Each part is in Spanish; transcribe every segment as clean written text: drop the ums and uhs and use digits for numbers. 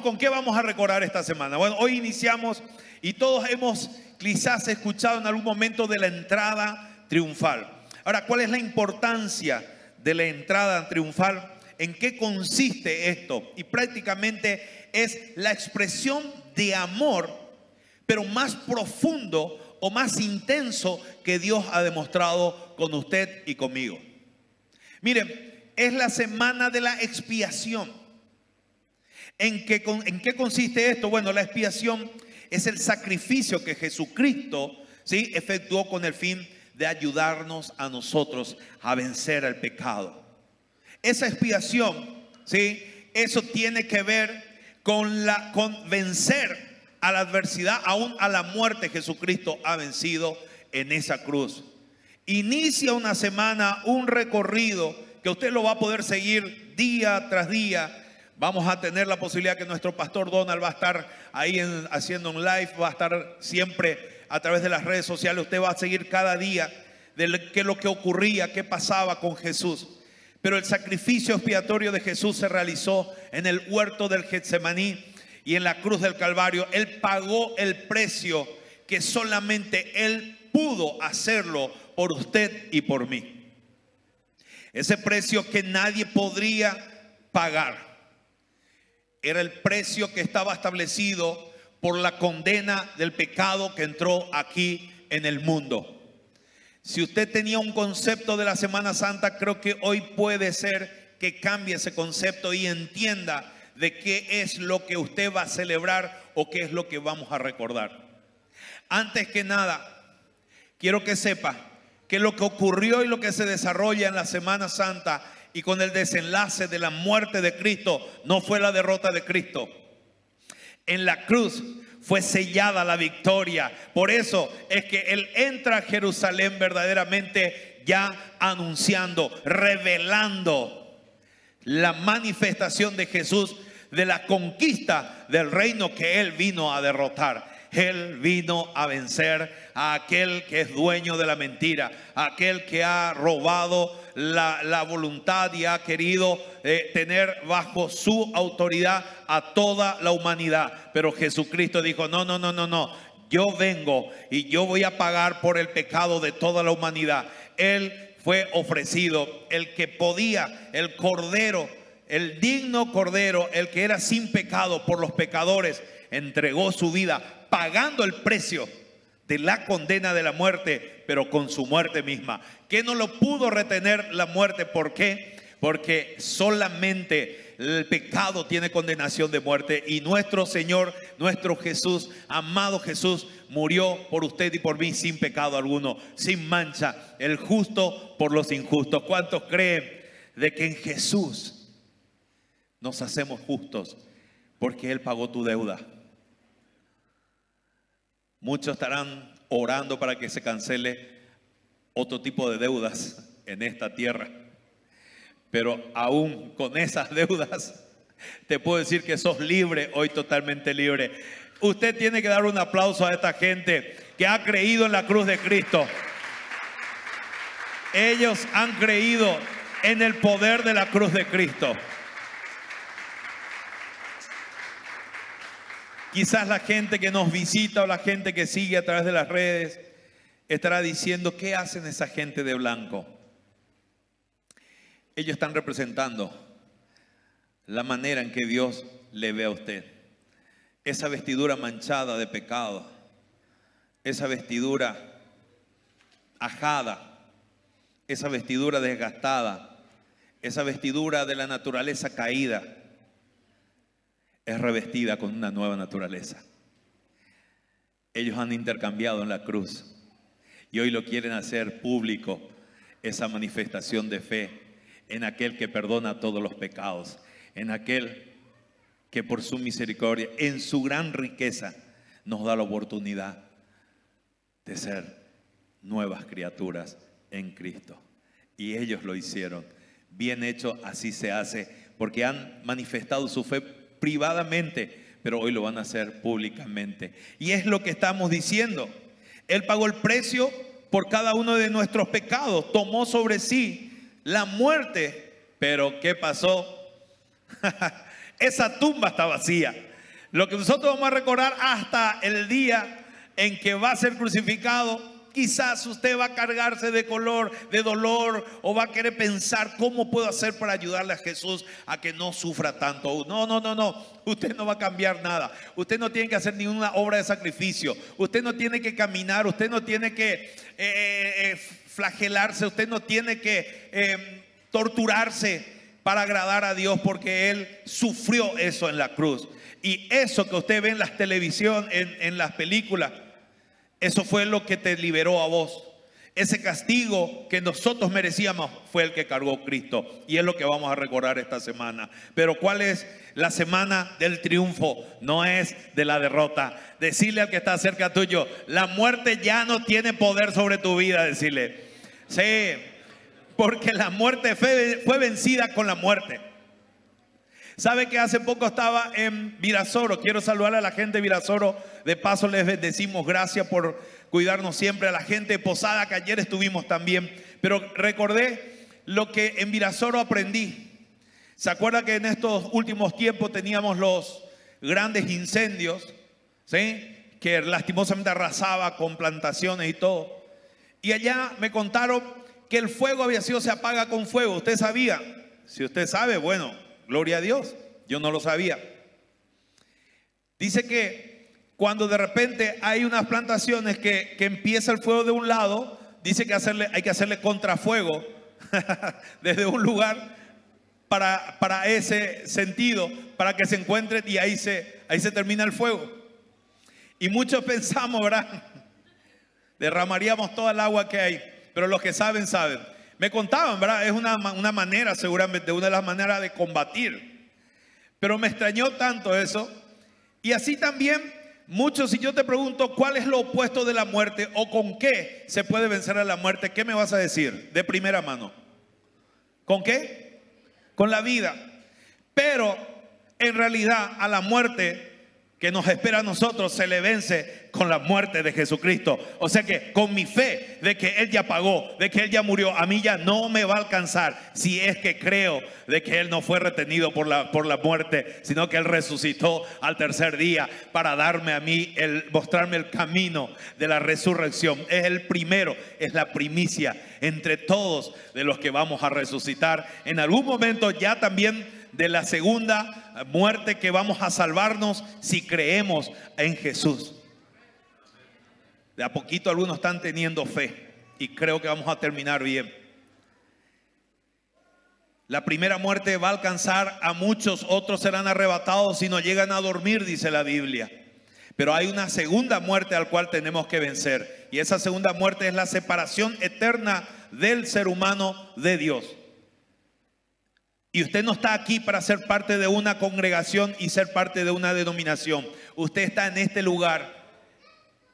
¿Con qué vamos a recordar esta semana? Bueno, hoy iniciamos y todos hemos quizás escuchado en algún momento de la entrada triunfal. Ahora, ¿cuál es la importancia de la entrada triunfal? ¿En qué consiste esto? Y prácticamente es la expresión de amor, pero más profundo o más intenso que Dios ha demostrado con usted y conmigo. Miren, es la semana de la expiación. ¿En qué consiste esto? Bueno, la expiación es el sacrificio que Jesucristo, ¿sí?, efectuó con el fin de ayudarnos a nosotros a vencer el pecado. Esa expiación, ¿sí?, eso tiene que ver con vencer a la adversidad, aún a la muerte. Jesucristo ha vencido en esa cruz. Inicia una semana, un recorrido que usted lo va a poder seguir día tras día. Vamos a tener la posibilidad que nuestro pastor Donald va a estar ahí haciendo un live, va a estar siempre a través de las redes sociales. Usted va a seguir cada día de lo que ocurría, qué pasaba con Jesús. Pero el sacrificio expiatorio de Jesús se realizó en el huerto del Getsemaní y en la cruz del Calvario. Él pagó el precio que solamente Él pudo hacerlo por usted y por mí. Ese precio que nadie podría pagar. Era el precio que estaba establecido por la condena del pecado que entró aquí en el mundo. Si usted tenía un concepto de la Semana Santa, creo que hoy puede ser que cambie ese concepto y entienda de qué es lo que usted va a celebrar o qué es lo que vamos a recordar. Antes que nada, quiero que sepa que lo que ocurrió y lo que se desarrolla en la Semana Santa y con el desenlace de la muerte de Cristo no fue la derrota de Cristo. En la cruz fue sellada la victoria. Por eso es que Él entra a Jerusalén verdaderamente ya anunciando, revelando la manifestación de Jesús, de la conquista del reino que Él vino a derrotar. Él vino a vencer a aquel que es dueño de la mentira, a aquel que ha robado la voluntad y ha querido tener bajo su autoridad a toda la humanidad. Pero Jesucristo dijo: no, yo vengo y yo voy a pagar por el pecado de toda la humanidad. Él fue ofrecido, el que podía, el cordero, el digno cordero, el que era sin pecado por los pecadores, entregó su vida pagando el precio de la condena de la muerte, pero con su muerte misma, que no lo pudo retener la muerte. ¿Por qué? Porque solamente el pecado tiene condenación de muerte, y nuestro Señor, nuestro Jesús, amado Jesús, murió por usted y por mí sin pecado alguno, sin mancha, el justo por los injustos. ¿Cuántos creen de que en Jesús nos hacemos justos porque Él pagó tu deuda? Muchos estarán orando para que se cancele otro tipo de deudas en esta tierra, pero aún con esas deudas te puedo decir que sos libre hoy, totalmente libre. Usted tiene que dar un aplauso a esta gente que ha creído en la cruz de Cristo. Ellos han creído en el poder de la cruz de Cristo. Quizás la gente que nos visita o la gente que sigue a través de las redes estará diciendo: ¿qué hacen esa gente de blanco? Ellos están representando la manera en que Dios le ve a usted. Esa vestidura manchada de pecado, esa vestidura ajada, esa vestidura desgastada, esa vestidura de la naturaleza caída, es revestida con una nueva naturaleza. Ellos han intercambiado en la cruz y hoy lo quieren hacer público, esa manifestación de fe en aquel que perdona todos los pecados, en aquel que por su misericordia, en su gran riqueza, nos da la oportunidad de ser nuevas criaturas en Cristo. Y ellos lo hicieron. Bien hecho, así se hace, porque han manifestado su fe privadamente, pero hoy lo van a hacer públicamente. Y es lo que estamos diciendo. Él pagó el precio por cada uno de nuestros pecados, tomó sobre sí la muerte. Pero ¿qué pasó? Esa tumba está vacía. Lo que nosotros vamos a recordar hasta el día en que va a ser crucificado. Quizás usted va a cargarse de dolor, o va a querer pensar cómo puedo hacer para ayudarle a Jesús a que no sufra tanto. No. Usted no va a cambiar nada. Usted no tiene que hacer ninguna obra de sacrificio. Usted no tiene que caminar. Usted no tiene que flagelarse. Usted no tiene que torturarse para agradar a Dios, porque Él sufrió eso en la cruz. Y eso que usted ve en las televisión, en las películas, eso fue lo que te liberó a vos. Ese castigo que nosotros merecíamos fue el que cargó Cristo. Y es lo que vamos a recordar esta semana. Pero ¿cuál es la semana del triunfo? No es de la derrota. Decirle al que está cerca tuyo: la muerte ya no tiene poder sobre tu vida. Decirle: sí, porque la muerte fue vencida con la muerte. ¿Sabe que hace poco estaba en Virasoro? Quiero saludar a la gente de Virasoro. De paso les decimos gracias por cuidarnos siempre. A la gente de Posada, que ayer estuvimos también. Pero recordé lo que en Virasoro aprendí. ¿Se acuerda que en estos últimos tiempos teníamos los grandes incendios? ¿Sí? Que lastimosamente arrasaba con plantaciones y todo. Y allá me contaron que el fuego había sido, se apaga con fuego. ¿Usted sabía? Si usted sabe, bueno, gloria a Dios. Yo no lo sabía. Dice que cuando de repente hay unas plantaciones que empieza el fuego de un lado, dice que hay que hacerle contrafuego desde un lugar para ese sentido, para que se encuentre, y ahí se termina el fuego. Y muchos pensamos, ¿verdad? Derramaríamos toda el agua que hay, pero los que saben, saben. Me contaban, ¿verdad? Es una manera, seguramente, una de las maneras de combatir. Pero me extrañó tanto eso. Y así también muchos, si yo te pregunto cuál es lo opuesto de la muerte o con qué se puede vencer a la muerte, ¿qué me vas a decir de primera mano? ¿Con qué? Con la vida. Pero en realidad a la muerte que nos espera a nosotros se le vence con la muerte de Jesucristo. O sea que con mi fe de que Él ya pagó, de que Él ya murió, a mí ya no me va a alcanzar, si es que creo de que Él no fue retenido por la muerte, sino que Él resucitó al tercer día para darme a mí, mostrarme el camino de la resurrección. Es el primero, es la primicia entre todos de los que vamos a resucitar. En algún momento ya también de la segunda muerte, que vamos a salvarnos si creemos en Jesús. De a poquito algunos están teniendo fe y creo que vamos a terminar bien. La primera muerte va a alcanzar a muchos, otros serán arrebatados si no llegan a dormir, dice la Biblia. Pero hay una segunda muerte al cual tenemos que vencer, y esa segunda muerte es la separación eterna del ser humano de Dios. Y usted no está aquí para ser parte de una congregación y ser parte de una denominación. Usted está en este lugar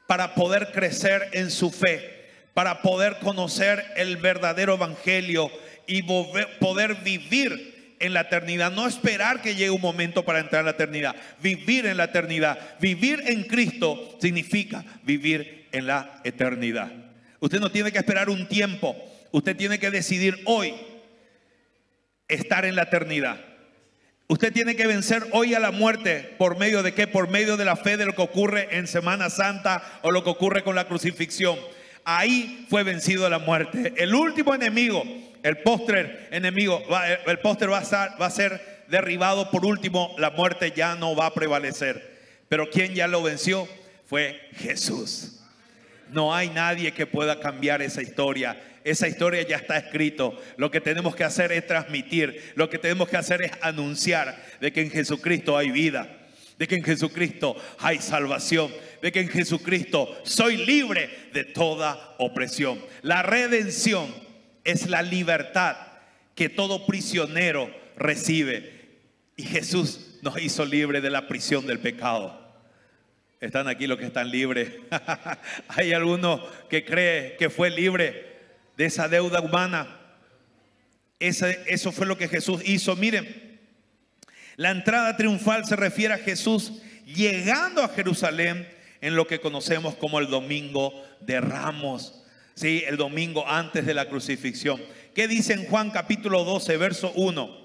para poder crecer en su fe, para poder conocer el verdadero evangelio y poder vivir en la eternidad. No esperar que llegue un momento para entrar a la eternidad. Vivir en la eternidad. Vivir en Cristo significa vivir en la eternidad. Usted no tiene que esperar un tiempo. Usted tiene que decidir hoy estar en la eternidad. Usted tiene que vencer hoy a la muerte. ¿Por medio de qué? Por medio de la fe, de lo que ocurre en Semana Santa o lo que ocurre con la crucifixión. Ahí fue vencido la muerte. El último enemigo, el postrer enemigo, el póster va a ser derribado por último. La muerte ya no va a prevalecer. Pero quien ya lo venció fue Jesús. No hay nadie que pueda cambiar esa historia. Esa historia ya está escrito. Lo que tenemos que hacer es transmitir. Lo que tenemos que hacer es anunciar de que en Jesucristo hay vida, de que en Jesucristo hay salvación, de que en Jesucristo soy libre de toda opresión. La redención es la libertad que todo prisionero recibe. Y Jesús nos hizo libre de la prisión del pecado. Están aquí los que están libres. Hay algunos que creen que fue libre de esa deuda humana. Eso fue lo que Jesús hizo. Miren, la entrada triunfal se refiere a Jesús llegando a Jerusalén en lo que conocemos como el Domingo de Ramos. Sí, el domingo antes de la crucifixión. ¿Qué dice en Juan capítulo 12, verso 1?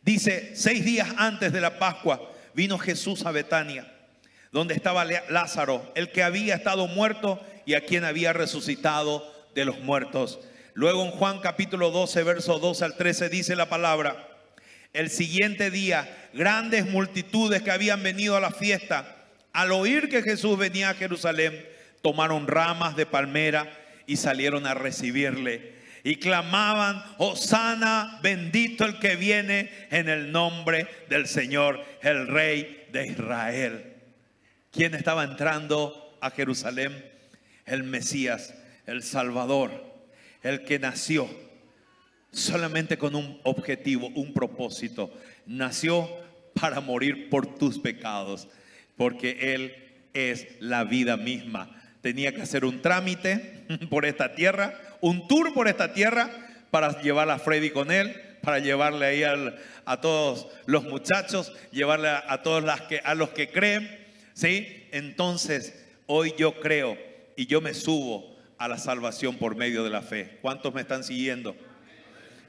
Dice, 6 días antes de la Pascua vino Jesús a Betania, donde estaba Lázaro, el que había estado muerto y a quien había resucitado de los muertos. Luego en Juan capítulo 12, versos 12 al 13 dice la palabra: el siguiente día, grandes multitudes que habían venido a la fiesta, al oír que Jesús venía a Jerusalén, tomaron ramas de palmera y salieron a recibirle. Y clamaban: Hosana, bendito el que viene en el nombre del Señor, el Rey de Israel. ¿Quién estaba entrando a Jerusalén? El Mesías, el Salvador, el que nació solamente con un objetivo, un propósito. Nació para morir por tus pecados, porque Él es la vida misma. Tenía que hacer un trámite por esta tierra, un tour por esta tierra, para llevar a Freddy con él, para llevarle ahí a todos los muchachos, llevarle a todos los que creen, ¿sí? Entonces, hoy yo creo y yo me subo a la salvación por medio de la fe. ¿Cuántos me están siguiendo?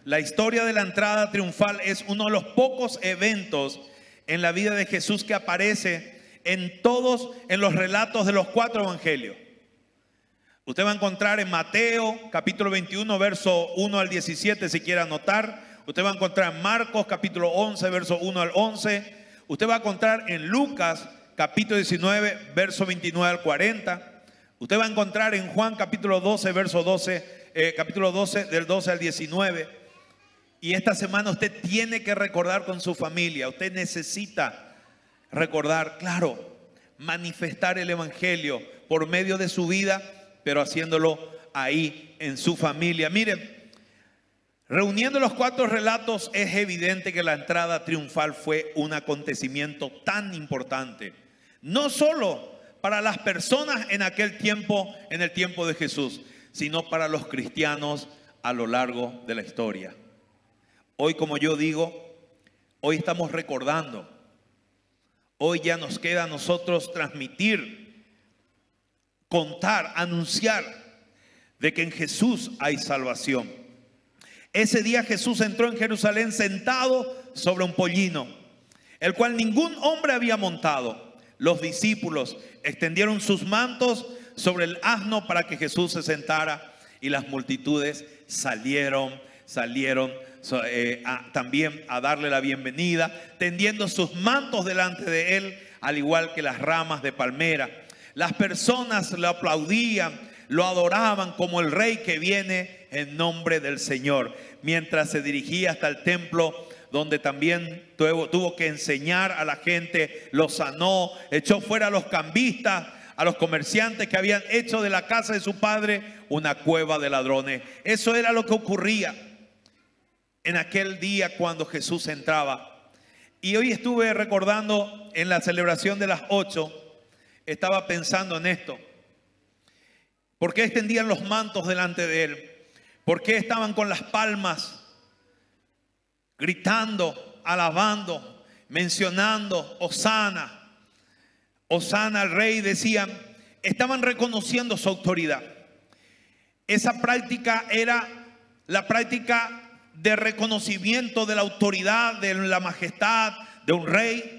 La historia de la entrada triunfal es uno de los pocos eventos en la vida de Jesús que aparece en los relatos de los 4 evangelios. Usted va a encontrar en Mateo capítulo 21 verso 1 al 17 si quiere anotar. Usted va a encontrar en Marcos capítulo 11 verso 1 al 11. Usted va a encontrar en Lucas capítulo 19 verso 29 al 40. Usted va a encontrar en Juan capítulo 12 verso 12, capítulo 12 del 12 al 19. Y esta semana usted tiene que recordar con su familia. Usted necesita recordar, claro, manifestar el evangelio por medio de su vida, pero haciéndolo ahí en su familia. Miren, reuniendo los 4 relatos, es evidente que la entrada triunfal fue un acontecimiento tan importante, no solo para las personas en aquel tiempo, en el tiempo de Jesús, sino para los cristianos a lo largo de la historia. Hoy, como yo digo, hoy estamos recordando. Hoy ya nos queda a nosotros transmitir, contar, anunciar de que en Jesús hay salvación. Ese día Jesús entró en Jerusalén sentado sobre un pollino, el cual ningún hombre había montado. Los discípulos extendieron sus mantos sobre el asno para que Jesús se sentara, y las multitudes salieron también a darle la bienvenida, tendiendo sus mantos delante de él, al igual que las ramas de palmera. Las personas lo aplaudían, lo adoraban como el rey que viene en nombre del Señor. Mientras se dirigía hasta el templo, donde también tuvo que enseñar a la gente, los sanó, echó fuera a los cambistas, a los comerciantes que habían hecho de la casa de su padre una cueva de ladrones. Eso era lo que ocurría en aquel día cuando Jesús entraba. Y hoy estuve recordando en la celebración de las 8, estaba pensando en esto. ¿Por qué extendían los mantos delante de él? ¿Por qué estaban con las palmas gritando, alabando, mencionando Hosana? Hosana al rey, decían. Estaban reconociendo su autoridad. Esa práctica era la práctica de reconocimiento de la autoridad, de la majestad de un rey.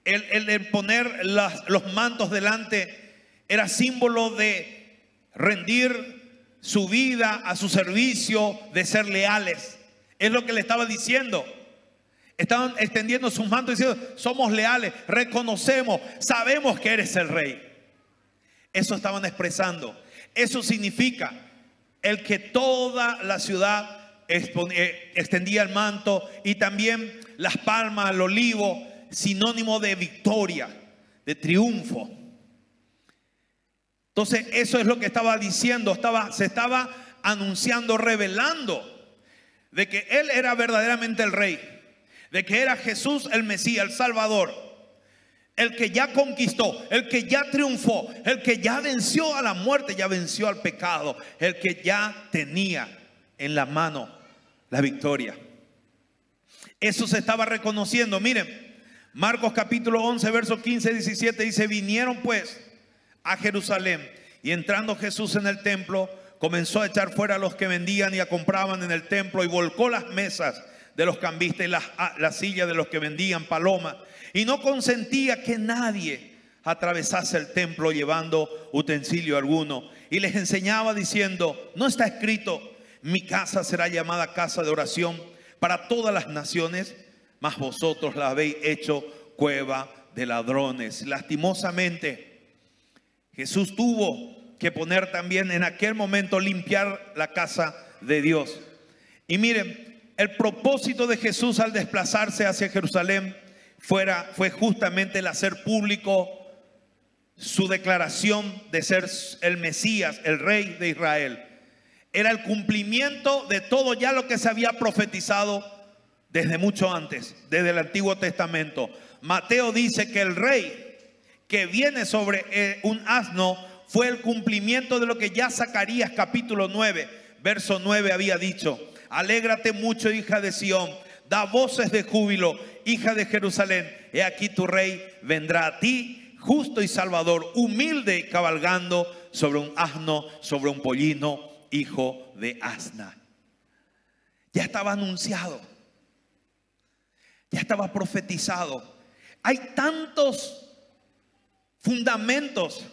El poner los mantos delante era símbolo de rendir su vida a su servicio, de ser leales. Es lo que le estaba diciendo. Estaban extendiendo sus mantos diciendo: somos leales, reconocemos, sabemos que eres el rey. Eso estaban expresando. Eso significa el que toda la ciudad extendía el manto, y también las palmas, el olivo, sinónimo de victoria, de triunfo. Entonces eso es lo que estaba diciendo, se estaba anunciando, revelando de que Él era verdaderamente el rey, de que era Jesús el Mesías, el Salvador, el que ya conquistó, el que ya triunfó, el que ya venció a la muerte, ya venció al pecado, el que ya tenía en la mano la victoria. Eso se estaba reconociendo. Miren, Marcos capítulo 11 versos 15 y 17 dice: vinieron pues a Jerusalén, y entrando Jesús en el templo, comenzó a echar fuera a los que vendían y a compraban en el templo, y volcó las mesas de los cambistas y las sillas de los que vendían palomas. Y no consentía que nadie atravesase el templo llevando utensilio alguno. Y les enseñaba diciendo: no está escrito, mi casa será llamada casa de oración para todas las naciones, mas vosotros la habéis hecho cueva de ladrones. Lastimosamente, Jesús tuvo que poner también en aquel momento, limpiar la casa de Dios. Y miren, el propósito de Jesús al desplazarse hacia Jerusalén fue justamente el hacer público su declaración de ser el Mesías, el Rey de Israel. Era el cumplimiento de todo ya lo que se había profetizado desde mucho antes, desde el Antiguo Testamento. Mateo dice que el rey que viene sobre un asno fue el cumplimiento de lo que ya Zacarías capítulo 9, verso 9 había dicho: alégrate mucho, hija de Sión, da voces de júbilo, hija de Jerusalén, he aquí tu rey vendrá a ti, justo y salvador, humilde y cabalgando sobre un asno, sobre un pollino, hijo de asna. Ya estaba anunciado, ya estaba profetizado. Hay tantos fundamentos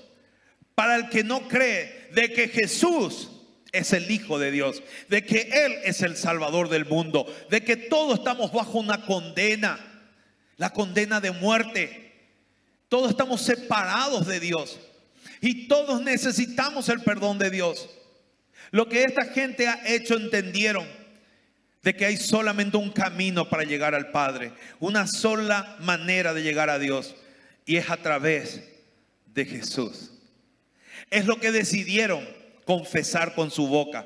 para el que no cree de que Jesús es el Hijo de Dios, de que Él es el Salvador del mundo, de que todos estamos bajo una condena, la condena de muerte. Todos estamos separados de Dios y todos necesitamos el perdón de Dios. Lo que esta gente ha hecho, entendieron de que hay solamente un camino para llegar al Padre, una sola manera de llegar a Dios, y es a través de Jesús. Es lo que decidieron confesar con su boca,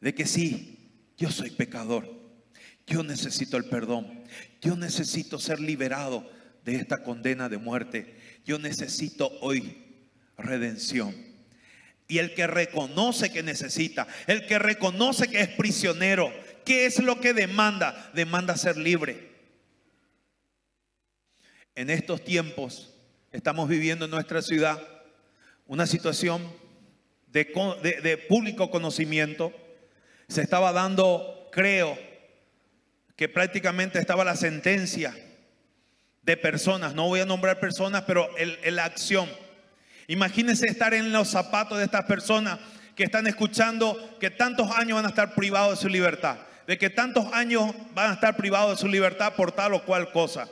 de que sí, yo soy pecador, yo necesito el perdón, yo necesito ser liberado de esta condena de muerte, yo necesito hoy redención. Y el que reconoce que necesita, el que reconoce que es prisionero, ¿qué es lo que demanda? Demanda ser libre. En estos tiempos estamos viviendo en nuestra ciudad una situación de público conocimiento. Se estaba dando, creo que prácticamente estaba la sentencia de personas, no voy a nombrar personas, pero la acción. Imagínense estar en los zapatos de estas personas que están escuchando que tantos años van a estar privados de su libertad, de que tantos años van a estar privados de su libertad por tal o cual cosa.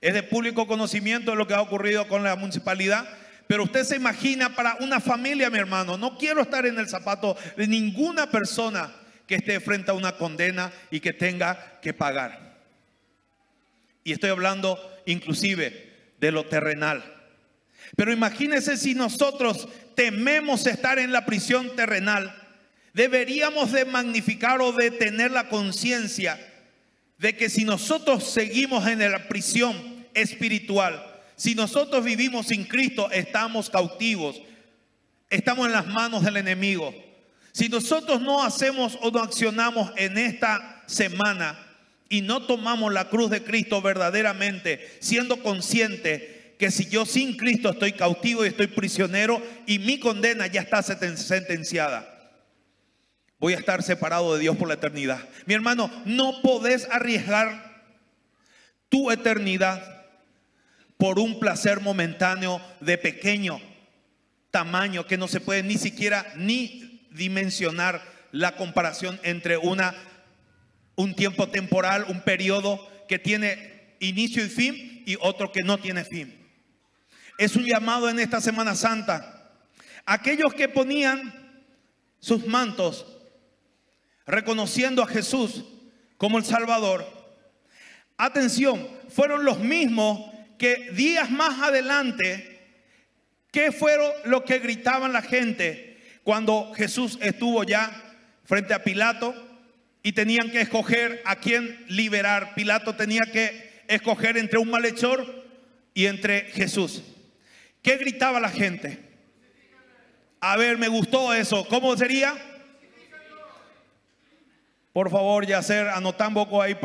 Es de público conocimiento lo que ha ocurrido con la municipalidad. Pero usted se imagina para una familia, mi hermano. No quiero estar en el zapato de ninguna persona que esté frente a una condena y que tenga que pagar. Y estoy hablando inclusive de lo terrenal. Pero imagínense si nosotros tememos estar en la prisión terrenal. Deberíamos de magnificar o de tener la conciencia de que si nosotros seguimos en la prisión espiritual, si nosotros vivimos sin Cristo, estamos cautivos, estamos en las manos del enemigo. Si nosotros no hacemos o no accionamos en esta semana y no tomamos la cruz de Cristo verdaderamente, siendo consciente que si yo sin Cristo estoy cautivo y estoy prisionero y mi condena ya está sentenciada, voy a estar separado de Dios por la eternidad. Mi hermano, no podés arriesgar tu eternidad por un placer momentáneo de pequeño tamaño que no se puede ni siquiera ni dimensionar la comparación entre un tiempo temporal, un periodo que tiene inicio y fin y otro que no tiene fin. Es un llamado en esta Semana Santa. Aquellos que ponían sus mantos reconociendo a Jesús como el Salvador, atención, fueron los mismos que días más adelante, ¿qué fueron lo que gritaban la gente cuando Jesús estuvo ya frente a Pilato y tenían que escoger a quién liberar? Pilato tenía que escoger entre un malhechor y entre Jesús. ¿Qué gritaba la gente? A ver, me gustó eso. ¿Cómo sería? Por favor, Yacer, anota un poco ahí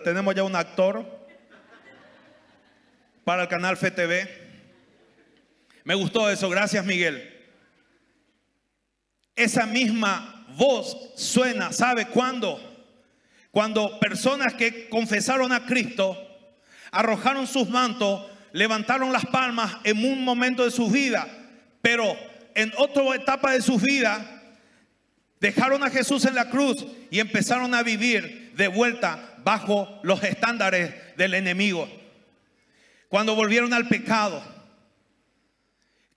tenemos ya un actor para el canal FTV. Me gustó eso, gracias Miguel. Esa misma voz suena, ¿sabe cuándo? Cuando personas que confesaron a Cristo arrojaron sus mantos, levantaron las palmas en un momento de sus vidas, pero en otra etapa de sus vidas dejaron a Jesús en la cruz y empezaron a vivir de vuelta bajo los estándares del enemigo. Cuando volvieron al pecado.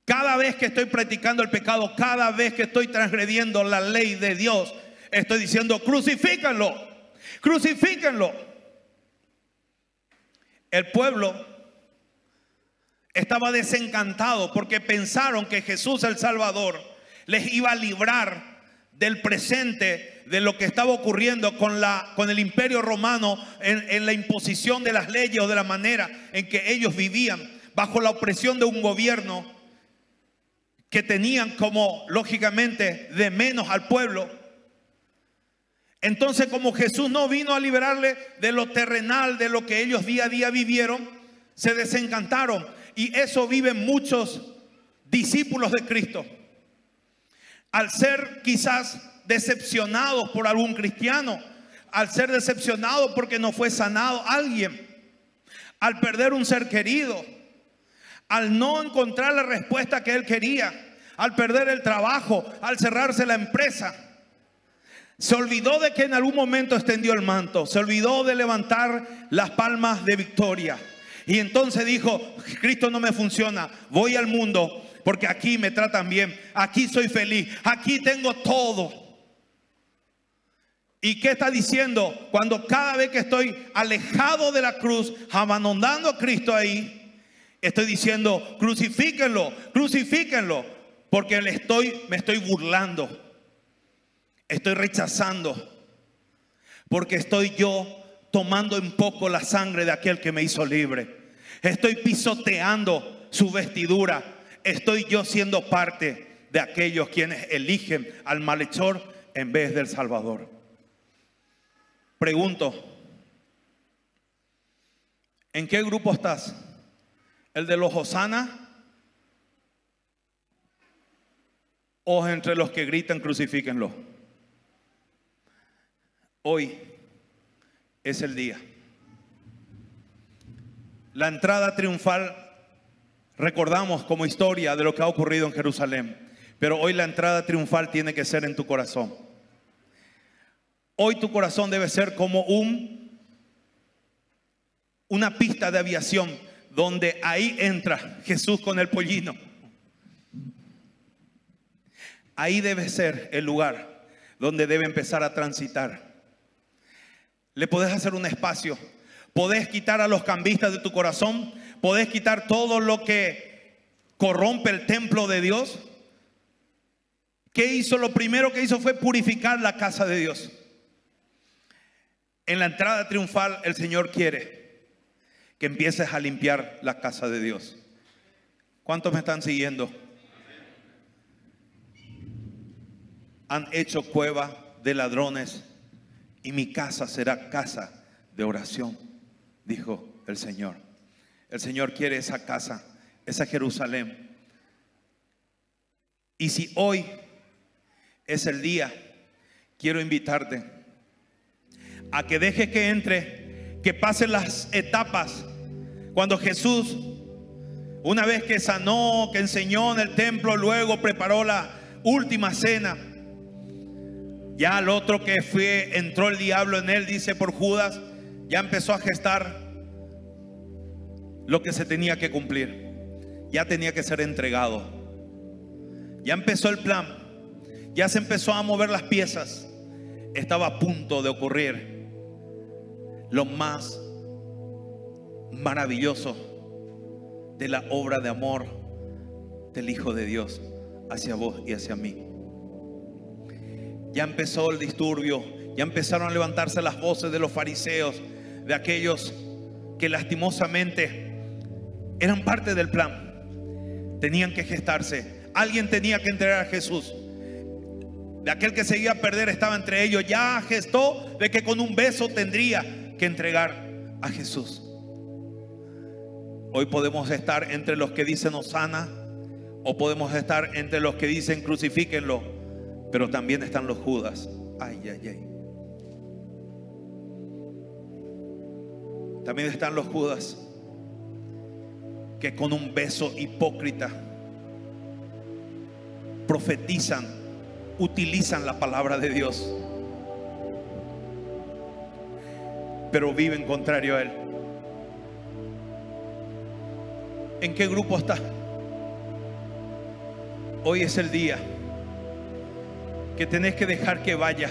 Cada vez que estoy practicando el pecado, cada vez que estoy transgrediendo la ley de Dios, estoy diciendo: crucifícanlo, crucifícanlo. El pueblo estaba desencantado porque pensaron que Jesús el Salvador les iba a librar del presente, de lo que estaba ocurriendo con el imperio romano en la imposición de las leyes o de la manera en que ellos vivían bajo la opresión de un gobierno que tenían como lógicamente de menos al pueblo. Entonces, como Jesús no vino a liberarle de lo terrenal, de lo que ellos día a día vivieron, se desencantaron. Y eso viven muchos discípulos de Cristo. Al ser quizás decepcionados por algún cristiano, al ser decepcionados porque no fue sanado alguien, al perder un ser querido, al no encontrar la respuesta que él quería, al perder el trabajo, al cerrarse la empresa, se olvidó de que en algún momento extendió el manto, se olvidó de levantar las palmas de victoria. Y entonces dijo: Cristo no me funciona, voy al mundo porque aquí me tratan bien, aquí soy feliz, aquí tengo todo. ¿Y qué está diciendo? Cuando cada vez que estoy alejado de la cruz, abandonando a Cristo ahí, estoy diciendo: crucifíquenlo, crucifíquenlo, porque me estoy burlando, estoy rechazando, porque estoy yo tomando en poco la sangre de aquel que me hizo libre. Estoy pisoteando su vestidura. Estoy yo siendo parte de aquellos quienes eligen al malhechor en vez del Salvador. Pregunto: ¿en qué grupo estás? ¿El de los Hosana? ¿O entre los que gritan crucifíquenlo? Hoy es el día. La entrada triunfal recordamos como historia de lo que ha ocurrido en Jerusalén, pero hoy la entrada triunfal tiene que ser en tu corazón. Hoy tu corazón debe ser como una pista de aviación donde ahí entra Jesús con el pollino. Ahí debe ser el lugar donde debe empezar a transitar. Le podés hacer un espacio. Podés quitar a los cambistas de tu corazón. Podés quitar todo lo que corrompe el templo de Dios. ¿Qué hizo? Lo primero que hizo fue purificar la casa de Dios. En la entrada triunfal el Señor quiere que empieces a limpiar la casa de Dios. ¿Cuántos me están siguiendo? Han hecho cueva de ladrones y mi casa será casa de oración, dijo el Señor. El Señor quiere esa casa, esa Jerusalén. Y si hoy es el día, quiero invitarte a que dejes que entre, que pasen las etapas. Cuando Jesús, una vez que sanó, que enseñó en el templo, luego preparó la última cena, ya al otro que fue, entró el diablo en él, dice por Judas, ya empezó a gestar lo que se tenía que cumplir. Ya tenía que ser entregado. Ya empezó el plan. Ya se empezó a mover las piezas. Estaba a punto de ocurrir lo más maravilloso de la obra de amor del Hijo de Dios hacia vos y hacia mí. Ya empezó el disturbio. Ya empezaron a levantarse las voces de los fariseos, de aquellos que lastimosamente eran parte del plan. Tenían que gestarse. Alguien tenía que entregar a Jesús. De aquel que se iba a perder estaba entre ellos. Ya gestó de que con un beso tendría que entregar a Jesús. Hoy podemos estar entre los que dicen Hosana, o podemos estar entre los que dicen crucifíquenlo, pero también están los Judas. Ay, ay, ay. También están los Judas que con un beso hipócrita profetizan, utilizan la palabra de Dios, pero viven contrario a Él. ¿En qué grupo está? Hoy es el día que tenés que dejar que vaya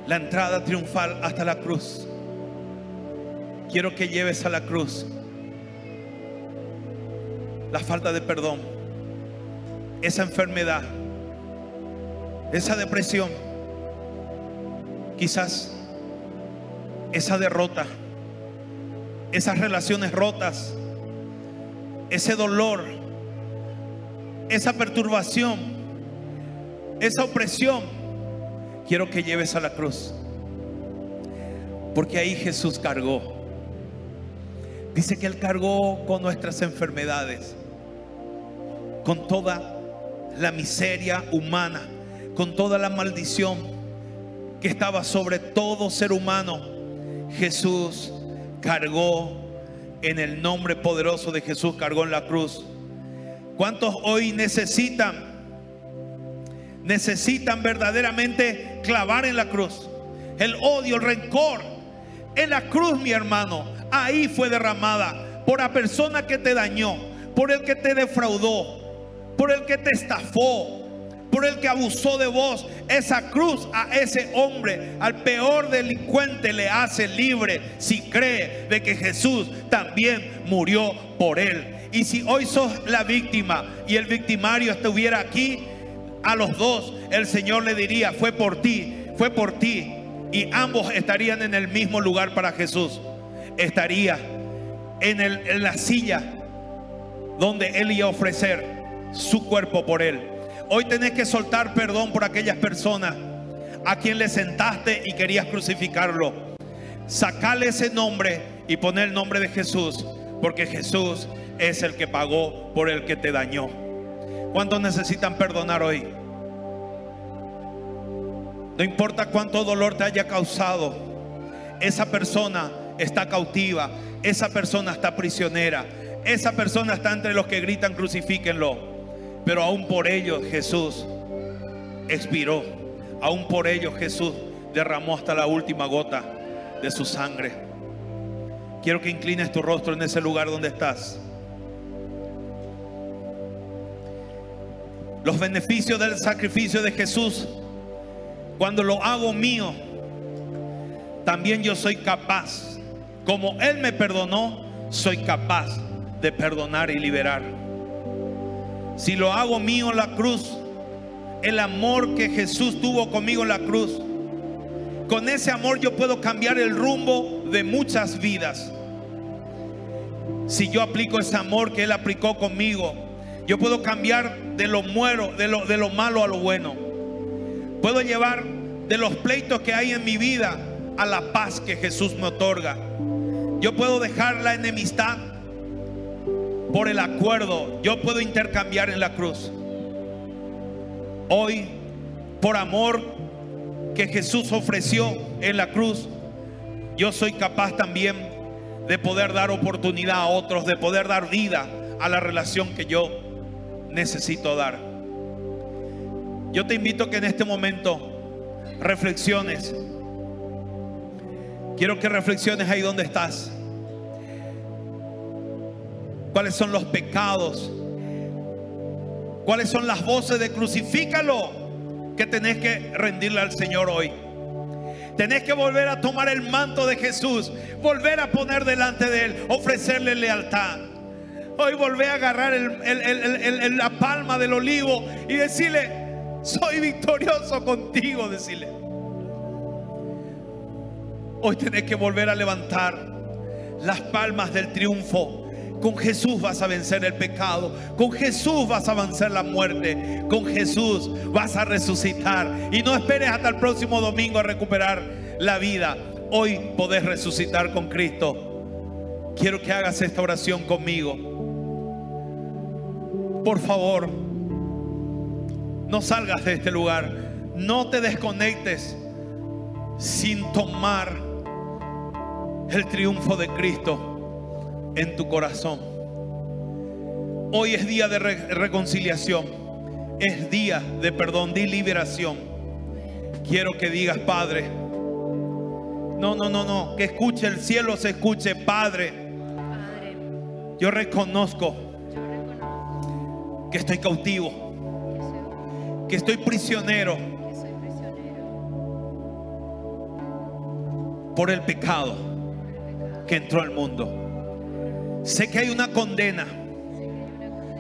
la entrada triunfal hasta la cruz. Quiero que lleves a la cruz la falta de perdón, esa enfermedad, esa depresión, quizás esa derrota, esas relaciones rotas, ese dolor, esa perturbación, esa opresión. Quiero que lleves a la cruz, porque ahí Jesús cargó. Dice que Él cargó con nuestras enfermedades, con toda la miseria humana, con toda la maldición que estaba sobre todo ser humano. Jesús cargó en el nombre poderoso de Jesús, cargó en la cruz. ¿Cuántos hoy necesitan verdaderamente clavar en la cruz el odio, el rencor? En la cruz, mi hermano, ahí fue derramada por la persona que te dañó, por el que te defraudó, por el que te estafó, por el que abusó de vos. Esa cruz a ese hombre, al peor delincuente, le hace libre si cree de que Jesús también murió por él. Y si hoy sos la víctima y el victimario estuviera aquí, a los dos el Señor le diría: fue por ti, fue por ti. Y ambos estarían en el mismo lugar para Jesús. Estaría en la silla donde Él iba a ofrecer su cuerpo por él. Hoy tenés que soltar perdón por aquellas personas a quien le sentaste y querías crucificarlo. Sacale ese nombre y poner el nombre de Jesús, porque Jesús es el que pagó por el que te dañó. ¿Cuántos necesitan perdonar hoy? No importa cuánto dolor te haya causado, esa persona está cautiva, esa persona está prisionera, esa persona está entre los que gritan crucifíquenlo. Pero aún por ellos Jesús expiró, aún por ellos Jesús derramó hasta la última gota de su sangre. Quiero que inclines tu rostro en ese lugar donde estás. Los beneficios del sacrificio de Jesús: cuando lo hago mío, también yo soy capaz, como Él me perdonó, soy capaz de perdonar y liberar. Si lo hago mío en la cruz, el amor que Jesús tuvo conmigo en la cruz, con ese amor yo puedo cambiar el rumbo de muchas vidas. Si yo aplico ese amor que Él aplicó conmigo, yo puedo cambiar de lo malo a lo bueno. Puedo llevar de los pleitos que hay en mi vida a la paz que Jesús me otorga. Yo puedo dejar la enemistad por el acuerdo. Yo puedo intercambiar en la cruz. Hoy, por amor que Jesús ofreció en la cruz, yo soy capaz también de poder dar oportunidad a otros, de poder dar vida a la relación que yo necesito dar. Yo te invito a que en este momento reflexiones. Quiero que reflexiones ahí donde estás. ¿Cuáles son los pecados? ¿Cuáles son las voces de crucifícalo que tenés que rendirle al Señor hoy? Tenés que volver a tomar el manto de Jesús, volver a poner delante de Él, ofrecerle lealtad. Hoy volver a agarrar la palma del olivo y decirle: soy victorioso contigo, decirle. Hoy tenés que volver a levantar las palmas del triunfo. Con Jesús vas a vencer el pecado, con Jesús vas a vencer la muerte, con Jesús vas a resucitar. Y no esperes hasta el próximo domingo a recuperar la vida. Hoy podés resucitar con Cristo. Quiero que hagas esta oración conmigo. Por favor, no salgas de este lugar, no te desconectes sin tomar el triunfo de Cristo en tu corazón. Hoy es día de reconciliación, es día de perdón, de liberación. Quiero que digas: Padre, no, que escuche el cielo, se escuche: Padre, yo reconozco que estoy cautivo, que estoy prisionero por el pecado que entró al mundo. Sé que hay una condena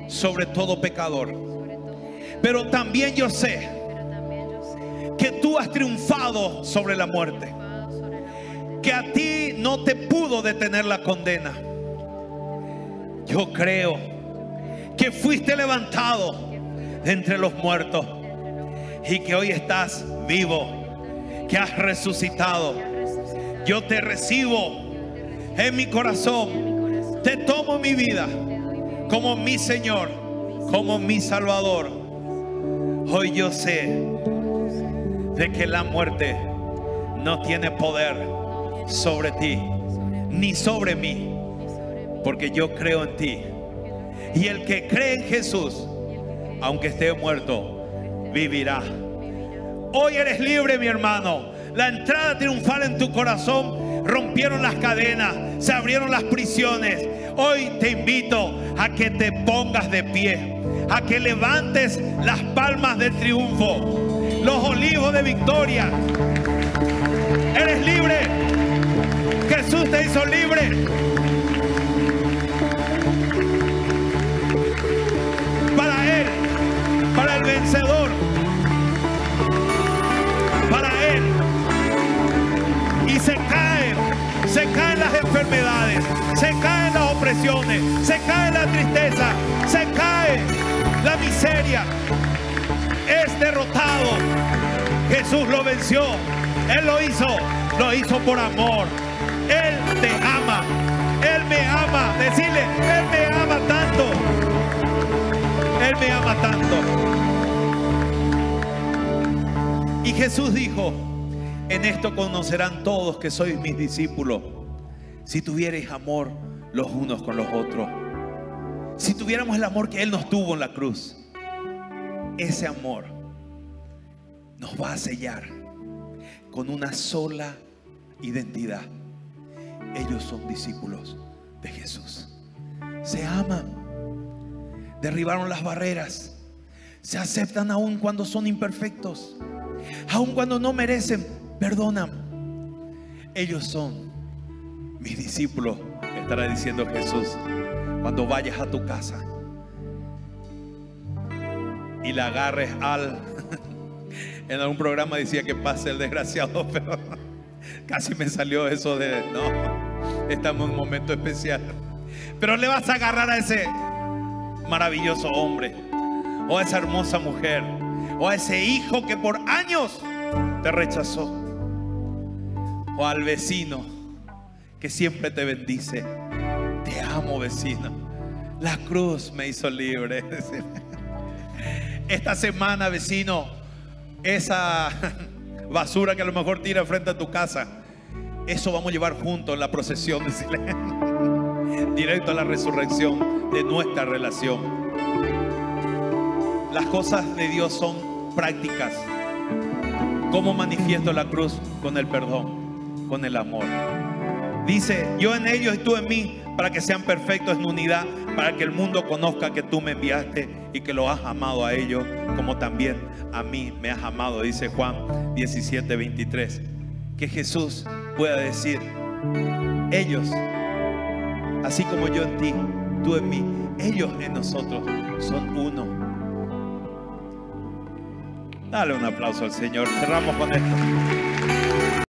sobre todo pecador, pero también yo sé que tú has triunfado sobre la muerte, que a ti no te pudo detener la condena. Yo creo que fuiste levantado de entre los muertos y que hoy estás vivo, que has resucitado. Yo te recibo en mi corazón, te tomo mi vida como mi Señor, como mi Salvador. Hoy yo sé de que la muerte no tiene poder sobre ti ni sobre mí, porque yo creo en ti. Y el que cree en Jesús, aunque esté muerto, vivirá. Hoy eres libre, mi hermano. La entrada triunfal en tu corazón, rompieron las cadenas, se abrieron las prisiones. Hoy te invito a que te pongas de pie, a que levantes las palmas del triunfo, los olivos de victoria. Eres libre. Jesús te hizo libre. Para Él, para el vencedor, para Él. Y se caen las enfermedades, se caen las opresiones, se cae la tristeza, se cae la miseria. Es derrotado. Jesús lo venció. Él lo hizo por amor. Él te ama, Él me ama. Decirle: Él me ama tanto, Él me ama tanto. Y Jesús dijo: en esto conocerán todos que sois mis discípulos, si tuvierais amor los unos con los otros. Si tuviéramos el amor que Él nos tuvo en la cruz, ese amor nos va a sellar con una sola identidad: ellos son discípulos de Jesús. Se aman, derribaron las barreras, se aceptan aun cuando son imperfectos, aun cuando no merecen, perdonan. Ellos son mis discípulos, estará diciendo Jesús cuando vayas a tu casa y la agarres al... En algún programa decía que pase el desgraciado, pero casi me salió eso de... No, estamos en un momento especial. Pero le vas a agarrar a ese maravilloso hombre, o a esa hermosa mujer, o a ese hijo que por años te rechazó, o al vecino que siempre te bendice. Te amo, vecino. La cruz me hizo libre. Esta semana, vecino, esa basura que a lo mejor tira frente a tu casa, eso vamos a llevar juntos en la procesión, directo a la resurrección de nuestra relación. Las cosas de Dios son prácticas. ¿Cómo manifiesto la cruz? Con el perdón, con el amor. Dice: yo en ellos y tú en mí, para que sean perfectos en unidad, para que el mundo conozca que tú me enviaste y que lo has amado a ellos como también a mí me has amado. Dice Juan 17:23. Que Jesús pueda decir: ellos, así como yo en ti, tú en mí, ellos en nosotros, son uno. Dale un aplauso al Señor. Cerramos con esto.